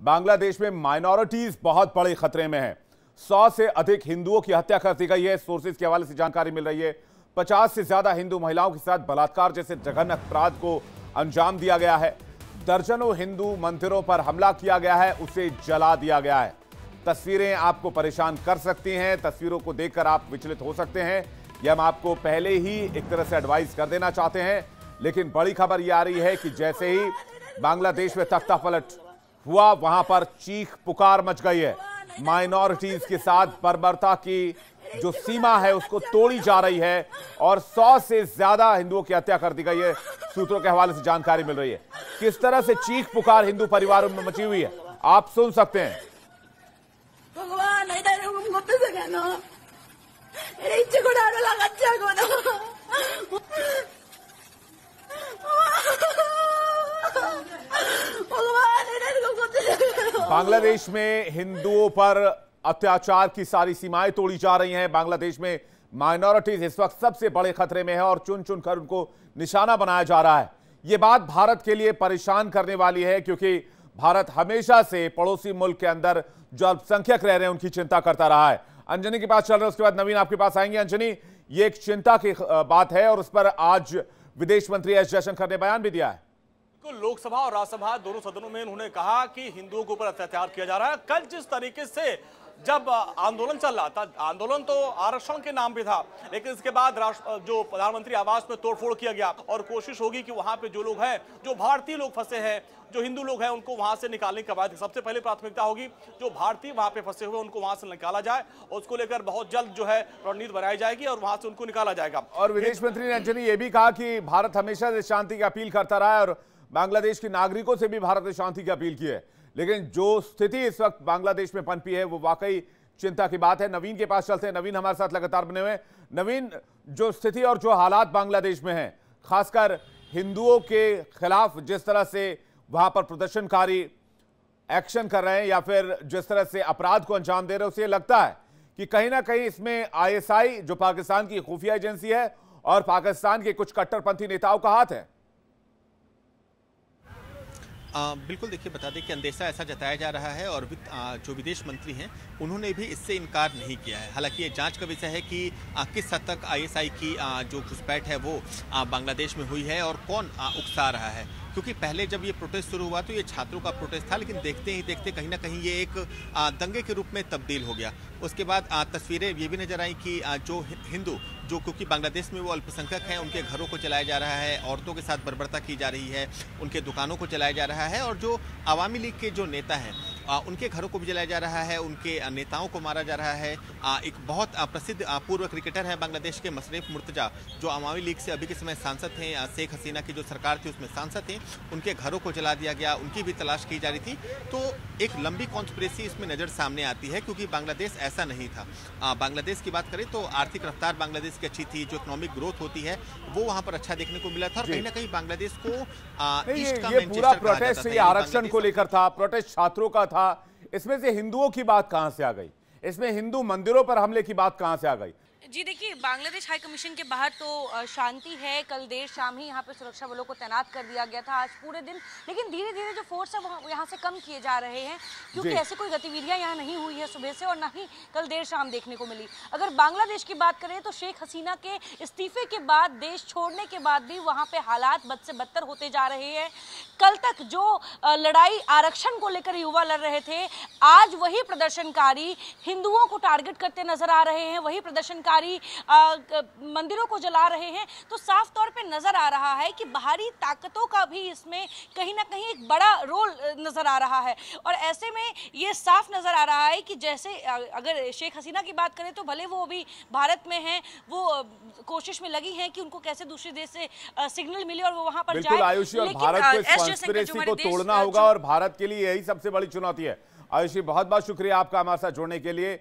बांग्लादेश में माइनॉरिटीज बहुत बड़े खतरे में हैं। 100 से अधिक हिंदुओं की हत्या कर दी गई है। सोर्सेज के हवाले से जानकारी मिल रही है 50 से ज्यादा हिंदू महिलाओं के साथ बलात्कार जैसे जघन्य अपराध को अंजाम दिया गया है। दर्जनों हिंदू मंदिरों पर हमला किया गया है, उसे जला दिया गया है। तस्वीरें आपको परेशान कर सकती हैं, तस्वीरों को देखकर आप विचलित हो सकते हैं। यह हम आपको पहले ही एक तरह से एडवाइस कर देना चाहते हैं, लेकिन बड़ी खबर यह आ रही है कि जैसे ही बांग्लादेश में तख्ता पलट हुआ, वहां पर चीख पुकार मच गई है। माइनॉरिटीज के साथ बर्बरता की जो सीमा है उसको तोड़ी जा रही है और 100 से ज्यादा हिंदुओं की हत्या कर दी गई है। सूत्रों के हवाले से जानकारी मिल रही है किस तरह से चीख पुकार हिंदू परिवारों में मची हुई है, आप सुन सकते हैं। भगवान इधर मुझे सके ना मेरे इच्छा को डालो लगा अच्छा को ना भगवान इधर को कुछ। बांग्लादेश में हिंदुओं पर अत्याचार की सारी सीमाएं तोड़ी जा रही हैं। बांग्लादेश में माइनॉरिटीज इस वक्त सबसे बड़े खतरे में है और चुन चुन कर उनको निशाना बनाया जा रहा है। यह बात भारत के लिए परेशान करने वाली है, क्योंकि भारत हमेशा से पड़ोसी मुल्क के अंदर जो अल्पसंख्यक रह रहे हैं उनकी चिंता करता रहा है। अंजनी के पास चल रहे हैं, उसके बाद नवीन आपके पास आएंगे। अंजनी, ये एक चिंता की बात है और उस पर आज विदेश मंत्री एस जयशंकर ने बयान भी दिया है। लोकसभा और राज्यसभा दोनों सदनों में उन्होंने कहा कि हिंदुओं के ऊपर अत्याचार किया जा रहा है। कल जिस तरीके से जब आंदोलन चल रहा था, आंदोलन तो आरक्षण के नाम पे था, लेकिन इसके बाद जो प्रधानमंत्री आवास में तोड़फोड़ किया गया और कोशिश होगी कि वहां पे जो लोग हैं, जो भारतीय लोग फंसे हैं, जो हिंदू लोग हैं, उनको वहां से निकालने के बाद सबसे पहले प्राथमिकता होगी जो भारतीय वहां पे फंसे हुए उनको वहां से निकाला जाए और उसको लेकर बहुत जल्द जो है रणनीति बनाई जाएगी और वहां से उनको निकाला जाएगा। और विदेश मंत्री ने अंजनी ये भी कहा कि भारत हमेशा से शांति की अपील करता रहा है और बांग्लादेश के नागरिकों से भी भारत ने शांति की अपील की है, लेकिन जो स्थिति इस वक्त बांग्लादेश में पनपी है वो वाकई चिंता की बात है। नवीन के पास चलते हैं। नवीन हमारे साथ लगातार बने हुए हैं। नवीन, जो स्थिति और जो हालात बांग्लादेश में हैं, खासकर हिंदुओं के खिलाफ जिस तरह से वहां पर प्रदर्शनकारी एक्शन कर रहे हैं या फिर जिस तरह से अपराध को अंजाम दे रहे हैं, उसे लगता है कि कहीं ना कहीं इसमें आईएसआई जो पाकिस्तान की खुफिया एजेंसी है और पाकिस्तान के कुछ कट्टरपंथी नेताओं का हाथ है। बिल्कुल, देखिए बता दें कि अंदेशा ऐसा जताया जा रहा है और जो विदेश मंत्री हैं उन्होंने भी इससे इनकार नहीं किया है। हालांकि ये जांच का विषय है कि किस हद तक आईएसआई की जो घुसपैठ है वो बांग्लादेश में हुई है और कौन उकसा रहा है, क्योंकि पहले जब ये प्रोटेस्ट शुरू हुआ तो ये छात्रों का प्रोटेस्ट था, लेकिन देखते ही देखते कहीं ना कहीं ये एक दंगे के रूप में तब्दील हो गया। उसके बाद तस्वीरें ये भी नजर आई कि जो हिंदू जो क्योंकि बांग्लादेश में वो अल्पसंख्यक हैं, उनके घरों को चलाया जा रहा है, औरतों के साथ बर्बरता की जा रही है, उनके दुकानों को चलाया जा रहा है और जो अवामी लीग के जो नेता हैं उनके घरों को भी जलाया जा रहा है, उनके नेताओं को मारा जा रहा है। एक बहुत प्रसिद्ध पूर्व क्रिकेटर है बांग्लादेश के मशरफ मुर्तजा, जो अवामी लीग से अभी के समय सांसद थे, शेख हसीना की जो सरकार थी उसमें सांसद थे, उनके घरों को जला दिया गया, उनकी भी तलाश की जा रही थी। तो एक लंबी कॉन्स्पिरेसी इसमें नजर सामने आती है, क्योंकि बांग्लादेश ऐसा नहीं था। बांग्लादेश की बात करें तो आर्थिक रफ्तार बांग्लादेश की अच्छी थी, जो इकोनॉमिक ग्रोथ होती है वो वहां पर अच्छा देखने को मिला था और कहीं ना कहीं बांग्लादेश को ये पूरा प्रोटेस्ट ये आरक्षण को लेकर था, प्रोटेस्ट छात्रों का था। इसमें से हिंदुओं की बात कहां से आ गई? इसमें हिंदू मंदिरों पर हमले की बात कहां से आ गई? जी देखिए, बांग्लादेश हाई कमीशन के बाहर तो शांति है। कल देर शाम ही यहाँ पे सुरक्षा बलों को तैनात कर दिया गया था आज पूरे दिन, लेकिन धीरे धीरे जो फोर्स है वो यहाँ से कम किए जा रहे हैं, क्योंकि ऐसे कोई गतिविधियाँ यहाँ नहीं हुई है सुबह से और ना ही कल देर शाम देखने को मिली। अगर बांग्लादेश की बात करें तो शेख हसीना के इस्तीफे के बाद, देश छोड़ने के बाद भी वहाँ पे हालात बद से बदतर होते जा रहे हैं। कल तक जो लड़ाई आरक्षण को लेकर युवा लड़ रहे थे, आज वही प्रदर्शनकारी हिंदुओं को टारगेट करते नजर आ रहे हैं, वही प्रदर्शनकारी मंदिरों को जला रहे हैं। तो साफ तौर पे नजर आ रहा है कि बाहरी ताकतों का भी इसमें कहीं ना कहीं एक बड़ा रोल नजर आ रहा है और ऐसे में ये साफ नजर आ रहा है कि जैसे अगर शेख हसीना की बात करें तो भले वो अभी भारत में हैं, वो कोशिश में लगी हैं कि उनको कैसे दूसरे देश से सिग्नल मिले और वो वहां पर जाए। आयुषी, और भारत को इस कॉन्स्पिरेसी को तोड़ना होगा और भारत के लिए यही सबसे बड़ी चुनौती है। आयुषी, बहुत बहुत शुक्रिया आपका हमारे साथ जुड़ने के लिए।